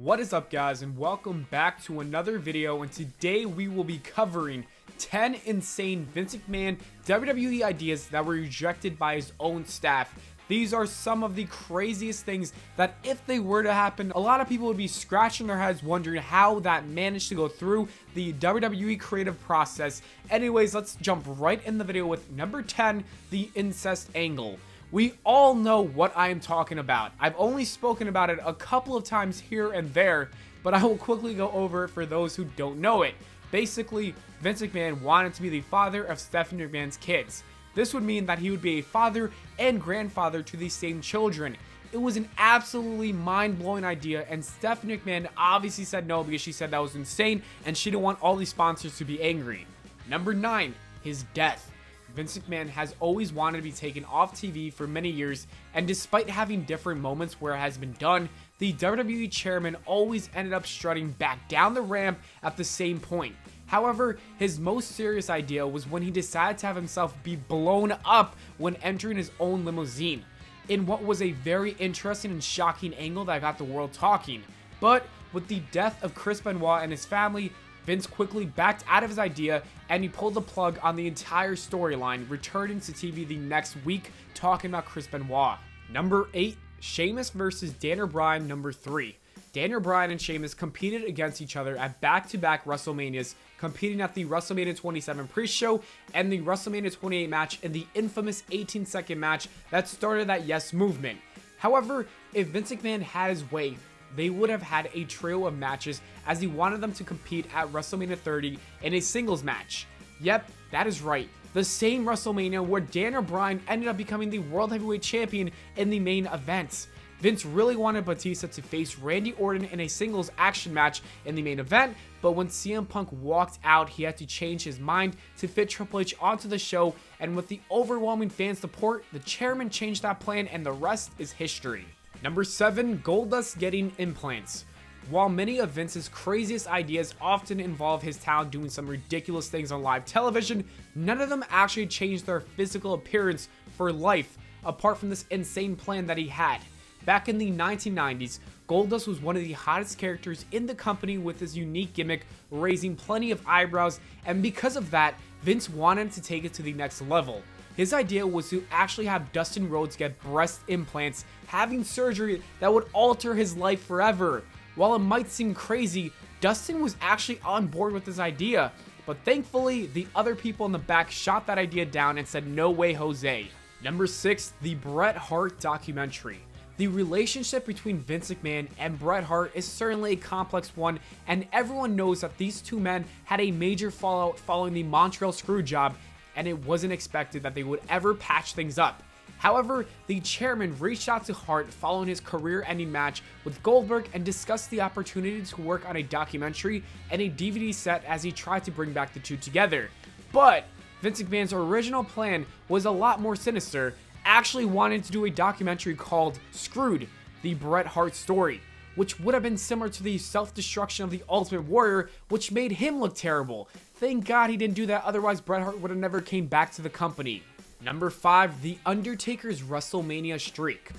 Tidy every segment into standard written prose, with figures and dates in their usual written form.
What is up, guys, and welcome back to another video. And today we will be covering 10 insane Vince McMahon WWE ideas that were rejected by his own staff. These are some of the craziest things that, if they were to happen, a lot of people would be scratching their heads wondering how that managed to go through the WWE creative process. Anyways, let's jump right in the video with number 10, the Incest Angle. We all know what I am talking about. I've only spoken about it a couple of times here and there, but I will quickly go over it for those who don't know it. Basically, Vince McMahon wanted to be the father of Stephanie McMahon's kids. This would mean that he would be a father and grandfather to the same children. It was an absolutely mind-blowing idea, and Stephanie McMahon obviously said no because she said that was insane and she didn't want all these sponsors to be angry. Number 9, his death. Vince McMahon has always wanted to be taken off TV for many years, and despite having different moments where it has been done, the WWE chairman always ended up strutting back down the ramp at the same point. However, his most serious idea was when he decided to have himself be blown up when entering his own limousine, in what was a very interesting and shocking angle that got the world talking. But with the death of Chris Benoit and his family, Vince quickly backed out of his idea and he pulled the plug on the entire storyline, returning to TV the next week talking about Chris Benoit. Number 8, Sheamus versus Daniel Bryan. Number 3. Daniel Bryan and Sheamus competed against each other at back-to-back WrestleManias, competing at the WrestleMania 27 pre-show and the WrestleMania 28 match in the infamous 18-second match that started that Yes movement. However, if Vince McMahon had his way, they would have had a trio of matches as he wanted them to compete at WrestleMania 30 in a singles match. Yep, that is right. The same WrestleMania where Daniel Bryan ended up becoming the World Heavyweight Champion in the main event. Vince really wanted Batista to face Randy Orton in a singles action match in the main event, but when CM Punk walked out, he had to change his mind to fit Triple H onto the show, and with the overwhelming fan support, the chairman changed that plan and the rest is history. Number 7, Goldust getting implants. While many of Vince's craziest ideas often involve his talent doing some ridiculous things on live television, none of them actually changed their physical appearance for life, apart from this insane plan that he had. Back in the 1990s, Goldust was one of the hottest characters in the company with his unique gimmick, raising plenty of eyebrows, and because of that, Vince wanted to take it to the next level. His idea was to actually have Dustin Rhodes get breast implants, having surgery that would alter his life forever. While it might seem crazy, Dustin was actually on board with this idea, but thankfully, the other people in the back shot that idea down and said, "No way, Jose." Number 6, the Bret Hart documentary. The relationship between Vince McMahon and Bret Hart is certainly a complex one, and everyone knows that these two men had a major fallout following the Montreal Screwjob, and it wasn't expected that they would ever patch things up. However, the chairman reached out to Hart following his career-ending match with Goldberg and discussed the opportunity to work on a documentary and a DVD set as he tried to bring back the two together. But Vince McMahon's original plan was a lot more sinister, actually wanted to do a documentary called Screwed, the Bret Hart story, which would have been similar to the self-destruction of the Ultimate Warrior, which made him look terrible. Thank God he didn't do that, otherwise Bret Hart would have never came back to the company. Number 5, the Undertaker's WrestleMania streak.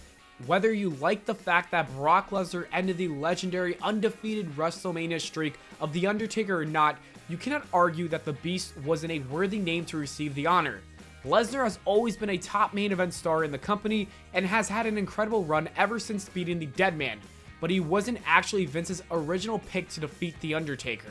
Whether you like the fact that Brock Lesnar ended the legendary undefeated WrestleMania streak of The Undertaker or not, you cannot argue that the Beast wasn't a worthy name to receive the honor. Lesnar has always been a top main event star in the company and has had an incredible run ever since beating the Deadman, but he wasn't actually Vince's original pick to defeat The Undertaker.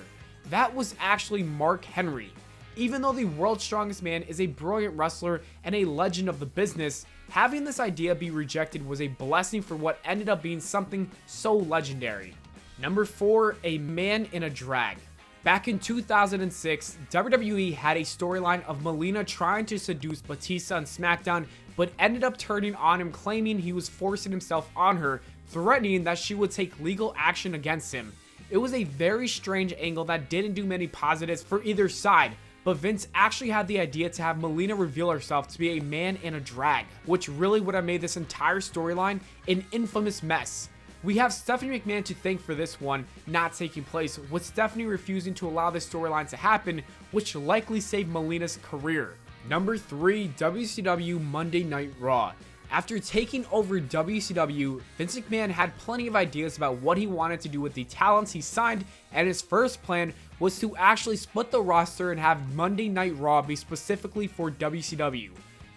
That was actually Mark Henry. Even though the world's strongest man is a brilliant wrestler and a legend of the business, having this idea be rejected was a blessing for what ended up being something so legendary. Number 4, a man in a drag. Back in 2006, WWE had a storyline of Pllana trying to seduce Batista on SmackDown, but ended up turning on him, claiming he was forcing himself on her, threatening that she would take legal action against him. It was a very strange angle that didn't do many positives for either side, but Vince actually had the idea to have Pllana reveal herself to be a man in a drag, which really would have made this entire storyline an infamous mess. We have Stephanie McMahon to thank for this one not taking place, with Stephanie refusing to allow this storyline to happen, which likely saved Pllana's career. Number 3, WCW Monday Night Raw. After taking over WCW, Vince McMahon had plenty of ideas about what he wanted to do with the talents he signed, and his first plan was to actually split the roster and have Monday Night Raw be specifically for WCW.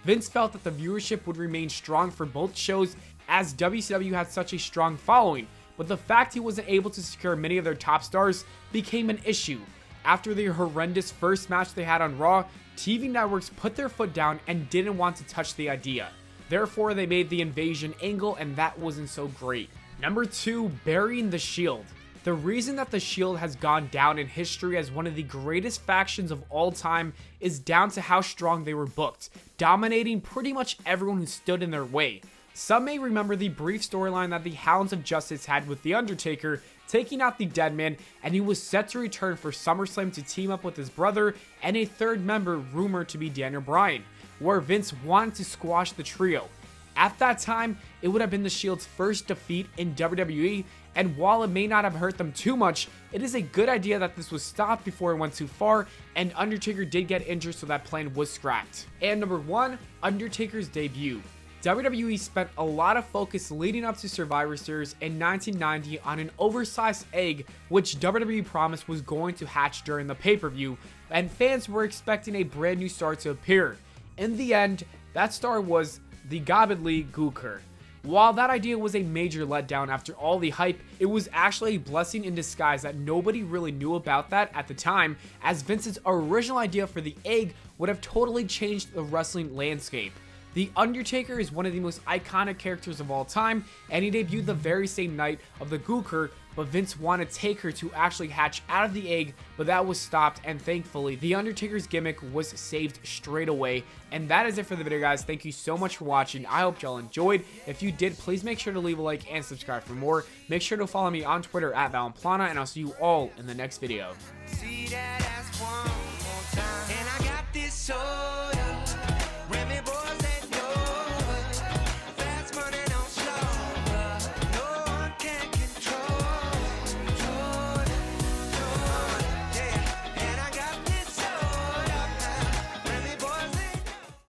Vince felt that the viewership would remain strong for both shows as WCW had such a strong following, but the fact he wasn't able to secure many of their top stars became an issue. After the horrendous first match they had on Raw, TV networks put their foot down and didn't want to touch the idea. Therefore, they made the invasion angle, and that wasn't so great. Number 2, burying the Shield. The reason that the Shield has gone down in history as one of the greatest factions of all time is down to how strong they were booked, dominating pretty much everyone who stood in their way. Some may remember the brief storyline that the Hounds of Justice had with The Undertaker, taking out the Deadman, and he was set to return for SummerSlam to team up with his brother and a third member rumored to be Daniel Bryan, where Vince wanted to squash the trio. At that time, it would have been the Shield's first defeat in WWE, and while it may not have hurt them too much, it is a good idea that this was stopped before it went too far, and Undertaker did get injured, so that plan was scrapped. And number 1, Undertaker's debut. WWE spent a lot of focus leading up to Survivor Series in 1990 on an oversized egg which WWE promised was going to hatch during the pay-per-view, and fans were expecting a brand new star to appear. In the end, that star was the Godly Gooker. While that idea was a major letdown after all the hype, it was actually a blessing in disguise that nobody really knew about that at the time, as Vince's original idea for the egg would have totally changed the wrestling landscape. The Undertaker is one of the most iconic characters of all time, and he debuted the very same night of the Gooker, but Vince wanted Taker to actually hatch out of the egg, but that was stopped, and thankfully, the Undertaker's gimmick was saved straight away. And that is it for the video, guys. Thank you so much for watching. I hope y'all enjoyed. If you did, please make sure to leave a like and subscribe for more. Make sure to follow me on Twitter at Pllana, and I'll see you all in the next video.